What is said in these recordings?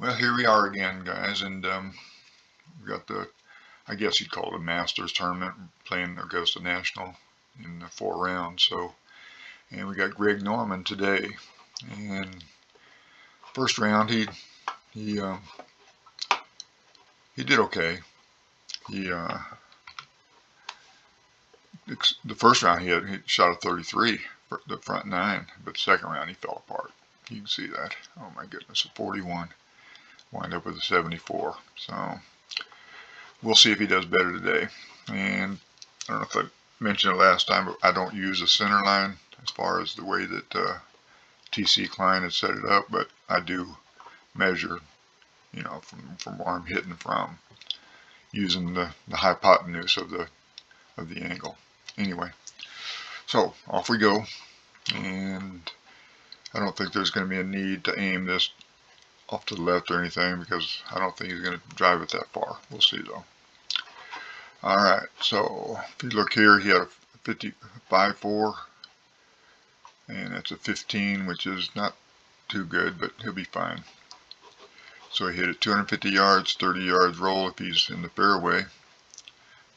Well, here we are again, guys, and we got the, I guess you'd call it a Masters tournament, playing Augusta National in the 4 rounds. And we got Greg Norman today. And first round, he uh, he did okay. He the first round he shot a 33 for the front nine, but the second round he fell apart. You can see that. Oh my goodness, a 41, wind up with a 74. So we'll see if he does better today. And I don't know if I mentioned it last time, but I don't use a center line as far as the way that TC Klein has set it up, but I do measure, from where I'm hitting from, using the hypotenuse of the angle. Anyway, so off we go, and I don't think there's going to be a need to aim this off to the left or anything because I don't think he's going to drive it that far. We'll see though. Alright, so if you look here, he had a 55.4, and that's a 15, which is not too good, but he'll be fine. So he hit it 250 yards, 30 yards roll if he's in the fairway,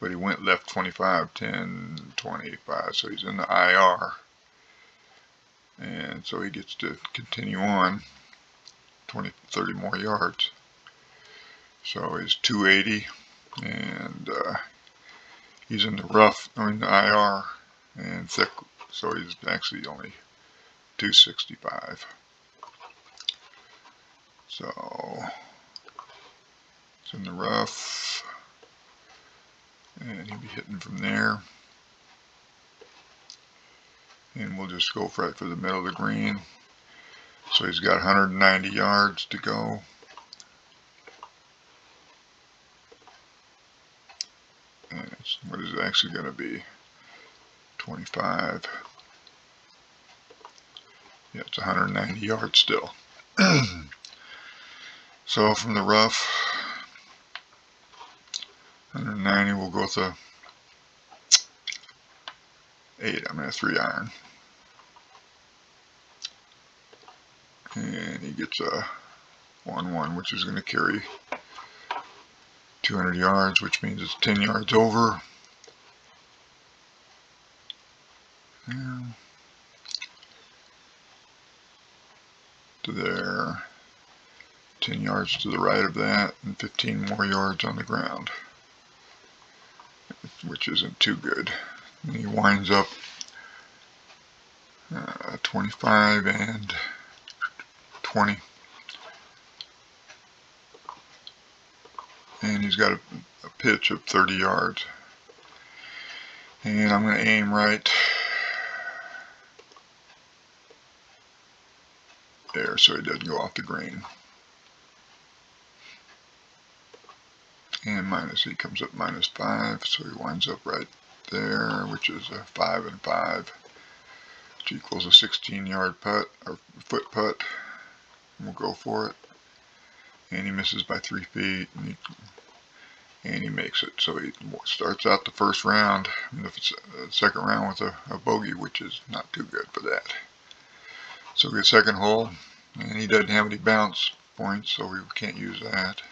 but he went left 25, 10, 25, so he's in the IR, and so he gets to continue on 20, 30 more yards. So he's 280, and he's in the rough, in the IR, and thick, so he's actually only 265. So it's in the rough, and he'll be hitting from there. And we'll just go right for the middle of the green. So he's got 190 yards to go. And it's, what is it actually going to be? 25. Yeah, it's 190 yards still. So from the rough, 190, we'll go with a 8. I'm going to 3-iron. And he gets a 1-1, which is going to carry 200 yards, which means it's 10 yards over. Yeah. To there, 10 yards to the right of that, and 15 more yards on the ground, which isn't too good. And he winds up 25 and 20. And he's got a pitch of 30 yards. And I'm going to aim right there so he doesn't go off the green. And he comes up -5, so he winds up right there, which is a 5 and 5, which equals a 16-yard putt, or foot putt. And we'll go for it. And he misses by 3 feet, and he makes it. So he starts out the first round, the second round with a bogey, which is not too good for that. So we get second hole, and he doesn't have any bounce points, so we can't use that.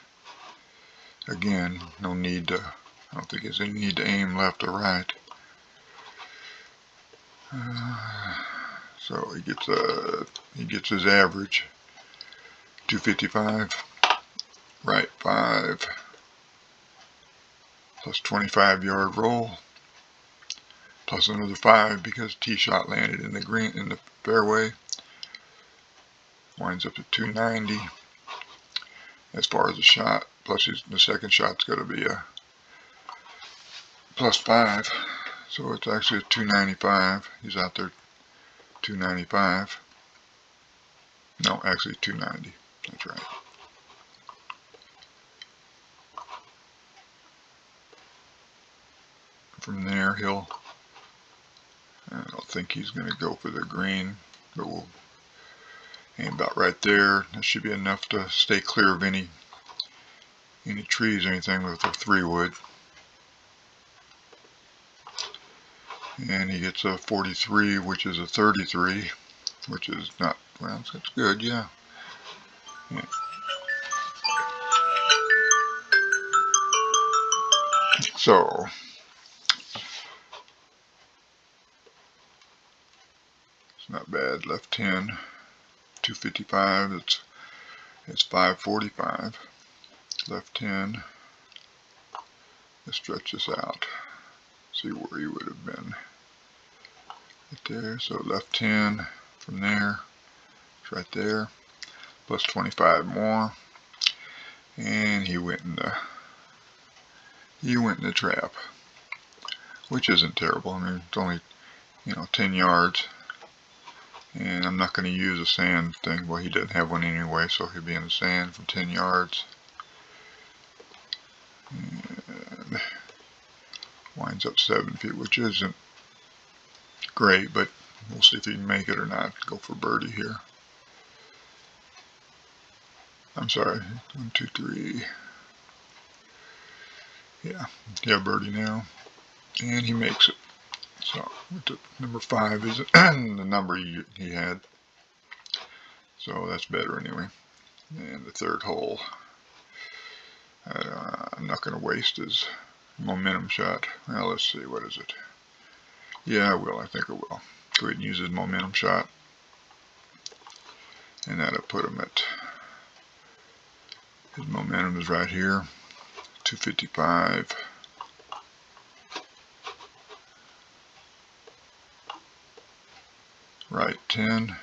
Again, no need to, I don't think there's any need to aim left or right. So he gets his average, 255, right 5, plus 25-yard roll, plus another 5 because tee shot landed in the fairway. Winds up at 290 as far as the shot, plus the second shot's got to be a plus 5, so it's actually a 295. He's out there 295. No, actually 290. That's right. From there, I don't think he's going to go for the green, but we'll aim about right there. That should be enough to stay clear of any trees or anything with a 3-wood. And he gets a 43, which is a 33, which is not, well, that's good, yeah. So it's not bad. Left 10, 255. It's 545. Left 10. Let's stretch this out. See where he would have been. Right there. So left 10 from there. It's right there. Plus 25 more. And he went in the trap, which isn't terrible. I mean, it's only 10 yards, and I'm not going to use a sand thing. Well, he didn't have one anyway, so he'll be in the sand from 10 yards. And winds up 7 feet, which isn't great, but we'll see if he can make it or not. Go for birdie here. I'm sorry, 1, 2, 3. Yeah, birdie now, and he makes it. So number 5 is the number he had. So that's better anyway. And the third hole, I'm not going to waste his momentum shot. Well, let's see, what is it? Yeah, I will. I think I will. Go ahead and use his momentum shot. And that'll put him at, his momentum is right here, 255. Right 10.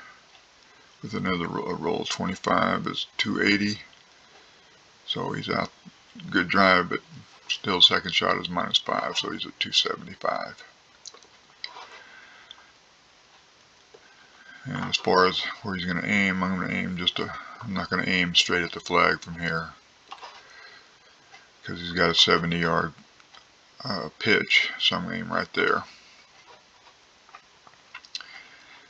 With another roll 25 is 280. So he's out. Good drive, but still second shot is -5, so he's at 275. And as far as where he's going to aim, I'm going to aim I'm not going to aim straight at the flag from here, because he's got a 70-yard pitch, so I'm going to aim right there.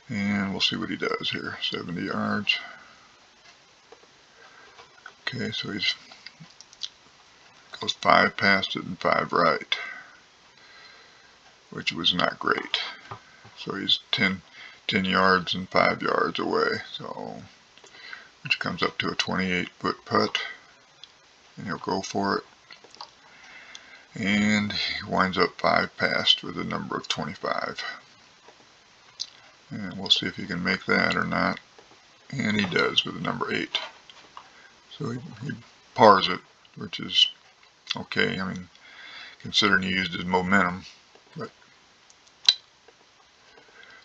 And we'll see what he does here. 70 yards. Okay, so he's goes 5 past it and 5 right, which was not great. So he's 10 yards and 5 yards away, so which comes up to a 28-foot putt, and he'll go for it. And he winds up 5 past with a number of 25. And we'll see if he can make that or not. And he does with a number 8. So he pars it, which is okay. I mean, considering he used his momentum. But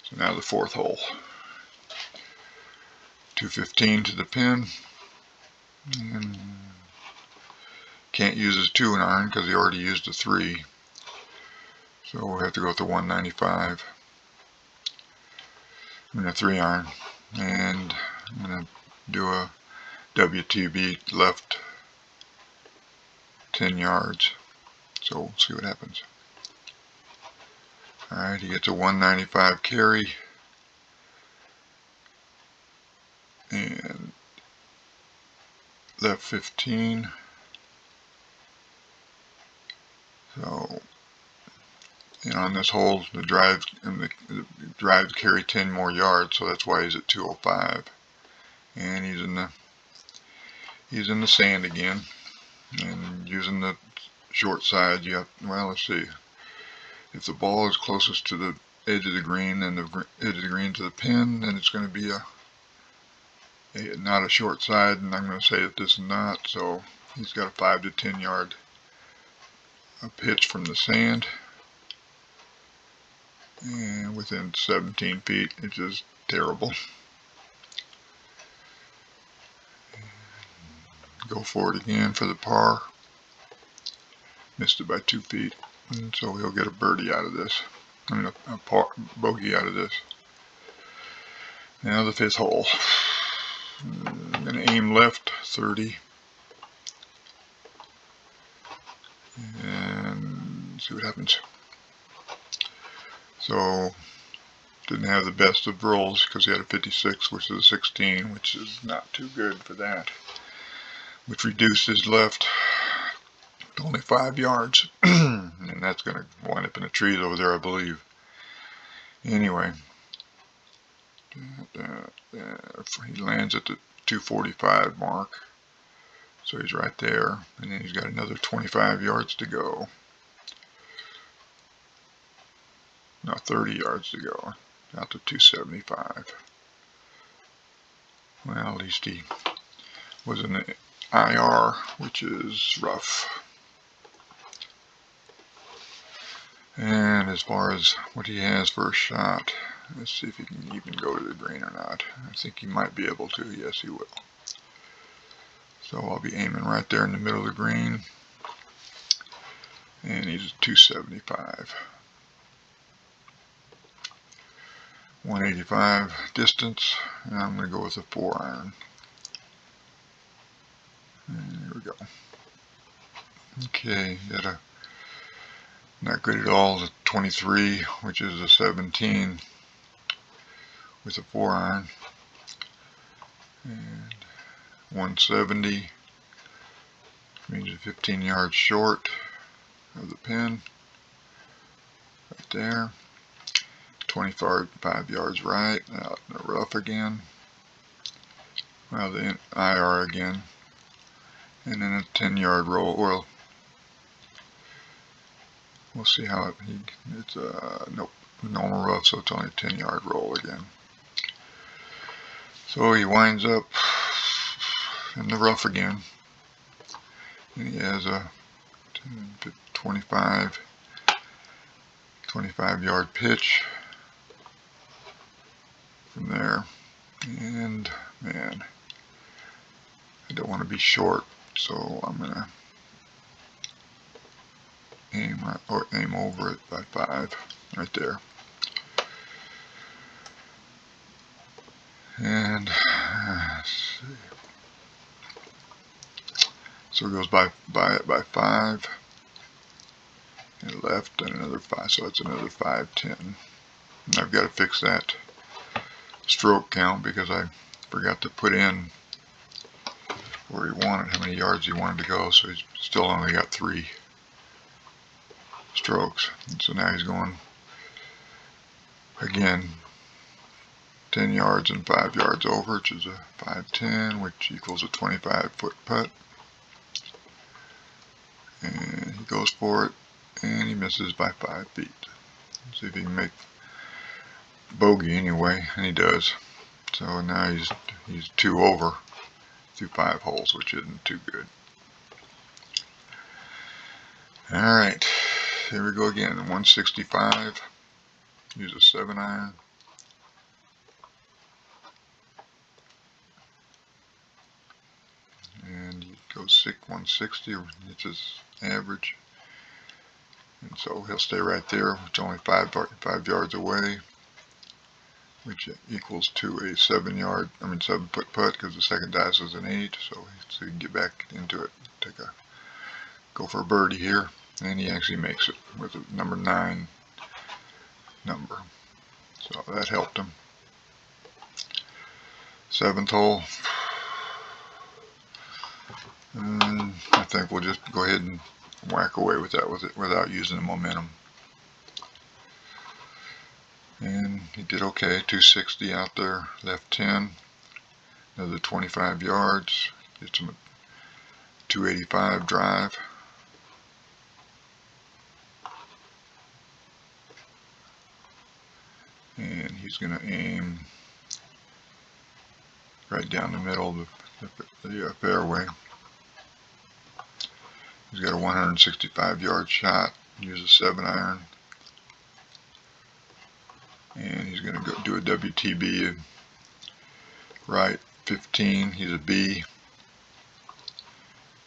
so now the 4th hole. 215 to the pin. And can't use his 2-iron because he already used a 3. So we'll have to go with the 195. I mean a 3-iron. And I'm going to do a WTB left 10 yards. So we'll see what happens. Alright, he gets a 195 carry. And left 15. So, on this hole, the drives carry 10 more yards, so that's why he's at 205. And he's in the sand again, and using the short side. Well, let's see. If the ball is closest to the edge of the green and the edge of the green to the pin, then it's going to be not a short side, and I'm going to say that this is not. So he's got a 5 to 10 yard pitch from the sand, and within 17 feet, it's just terrible. Go for it again for the par. Missed it by 2 feet, and so he'll get a birdie out of this. I mean a bogey out of this. Now the 5th hole. I'm going to aim left 30 and see what happens. So didn't have the best of rolls because he had a 56, which is a 16, which is not too good for that, which reduced his left to only 5 yards. And that's going to wind up in the trees over there, I believe. Anyway, he lands at the 245 mark, so he's right there, and then he's got another 25 yards to go. Now 30 yards to go. Out to 275. Well, at least he was in the IR, which is rough. And as far as what he has for a shot, let's see if he can even go to the green or not. I think he might be able to. Yes, he will. So I'll be aiming right there in the middle of the green. And he's 275. 185 distance, and I'm going to go with a 4-iron. And here we go. Okay, not good at all. The 23, which is a 17 with a 4-iron. And 170 means you're 15 yards short of the pin. Right there. 25 yards right, out in the rough again. Well, the IR again. And then a 10-yard roll. Well, we'll see how it's nope, normal rough, so it's only a 10-yard roll again. So he winds up in the rough again. And he has a 25 yard pitch from there. And man, I don't want to be short, so I'm gonna aim over it by 5 right there. And let's see. So it goes by 5 and left and another 5, so it's another 5-10. And I've got to fix that stroke count because I forgot to put in where he wanted, how many yards he wanted to go, so he's still only got 3 strokes. And so now he's going again 10 yards and 5 yards over, which is a 5-10, which equals a 25-foot putt. And he goes for it, and he misses by 5 feet. Let's see if he can make bogey anyway, and he does. So now he's 2 over through 5 holes, which isn't too good. Alright, here we go again. 165. Use a 7-iron. And he goes 160, it's his average. And so he'll stay right there. It's only 5 yards away, which equals to a 7-foot putt, because the second dice is an 8, so he can get back into it, go for a birdie here, and he actually makes it with a number 9 number. So that helped him. 7th hole. And I think we'll just go ahead and whack away with that without using the momentum. And he did okay. 260 out there, left 10, another 25 yards, gets him a 285 drive. And he's going to aim right down the middle of the fairway. He's got a 165 yard shot, use a 7-iron. And he's going to go do a WTB right 15. He's a B.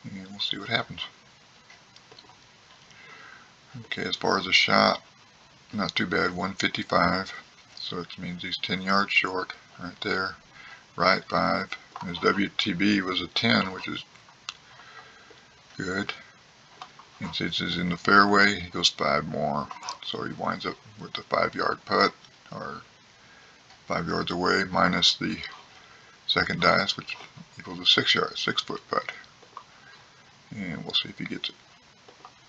And we'll see what happens. Okay, as far as the shot, not too bad, 155. So it means he's 10 yards short right there. Right 5. And his WTB was a 10, which is good. And since he's in the fairway, he goes 5 more. So he winds up with the 5-yard putt, or 5 yards away, minus the second dice, which equals a 6-foot putt. And we'll see if he gets it.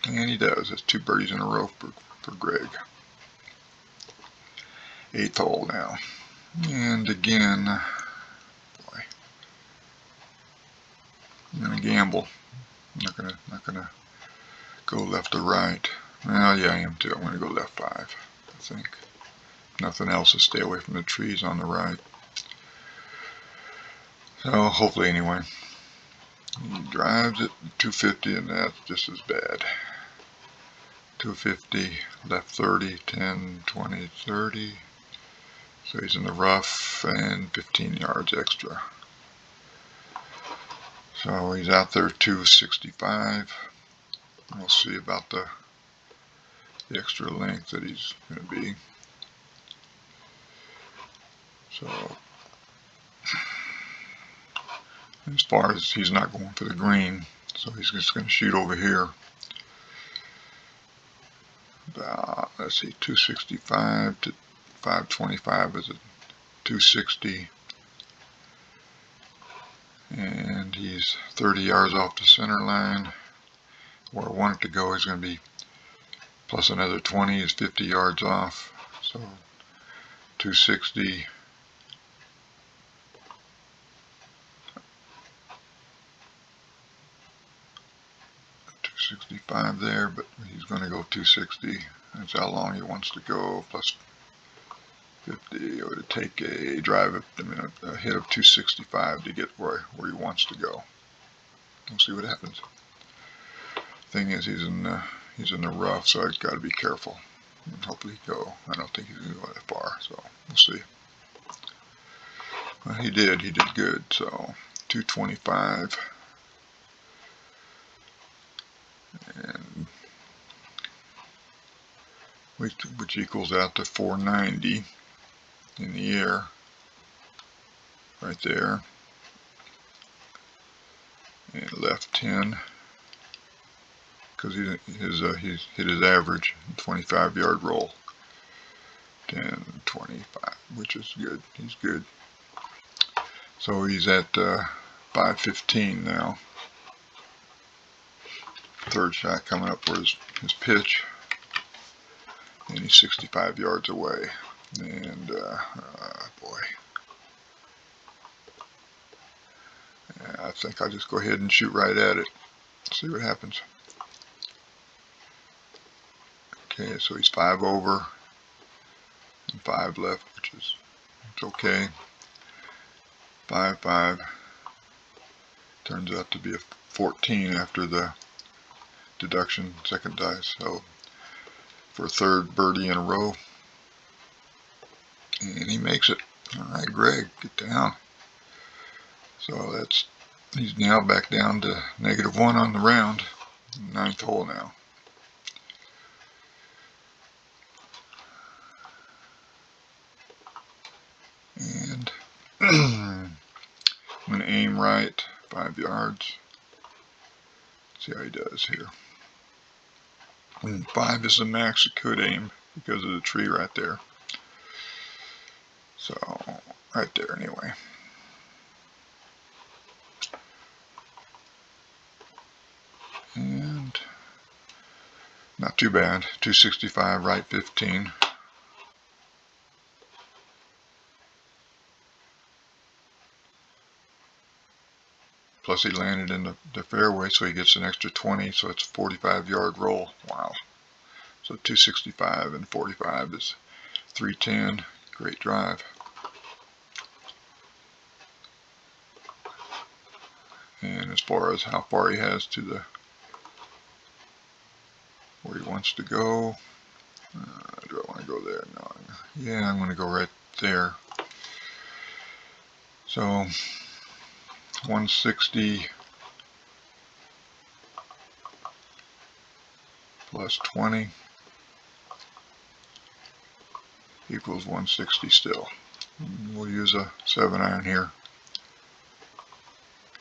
And he does. That's 2 birdies in a row for Greg. 8th hole now. And again, boy, I'm gonna gamble. I'm not gonna go left or right. Well, yeah, I am too. I'm gonna go left 5. think. Nothing else to stay away from the trees on the right. So hopefully anyway. He drives it 250 and that's just as bad. 250, left 30, 10, 20, 30. So he's in the rough and 15 yards extra. So he's out there 265. We'll see about the extra length that he's going to be. So as far as he's not going for the green, so he's just going to shoot over here. About, let's see, 265 to 525 is a 260. And he's 30 yards off the center line. Where I want it to go is going to be plus another 20 is 50 yards off. So 260. 265 there, but he's going to go 260. That's how long he wants to go, plus 50. It would take a drive, a hit of 265 to get where he wants to go. We'll see what happens. Thing is, he's in the rough, so I've got to be careful. And hopefully go. I don't think he's going to go that far, so we'll see. Well, he did good. So 225. And which equals out to 490 in the air, right there, and left 10, because he's hit his average 25-yard roll, 10, 25, which is good. He's good. So he's at 515 now. Third shot coming up for his pitch, and he's 65 yards away. And boy, I think I'll just go ahead and shoot right at it. See what happens. Okay, so he's 5 over and 5 left, which is it's okay. 5-5 turns out to be a 14 after the deduction second dice. So for a third birdie in a row, and he makes it. All right, Greg, get down. So he's now back down to -1 on the round. 9th hole now. And I'm going to aim right, 5 yards. See how he does here. And 5 is the max it could aim because of the tree right there. So, right there anyway. And not too bad. 265, right 15. Plus he landed in the fairway, so he gets an extra 20, so it's a 45-yard roll. Wow. So 265 and 45 is 310. Great drive. And as far as how far he has to where he wants to go, do I want to go there? No. Yeah, I'm going to go right there. So 160 plus 20 equals 160 still. We'll use a 7-iron here.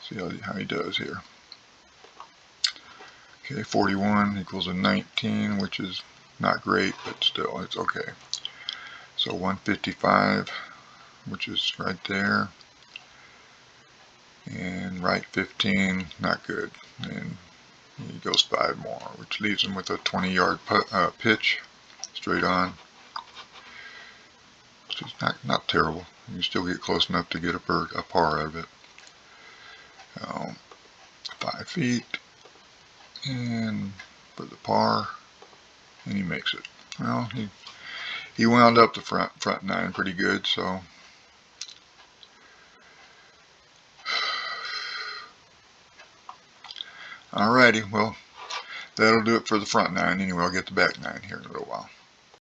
See how he does here. Okay, 41 equals a 19, which is not great, but still it's okay. So 155, which is right there, and right 15, not good. And he goes 5 more, which leaves him with a 20-yard pitch straight on, which is not terrible. You still get close enough to get a par out of it. 5 feet, and for the par, and he makes it. Well, he wound up the front nine pretty good. So alrighty, well, that'll do it for the front nine. Anyway, I'll get the back nine here in a little while.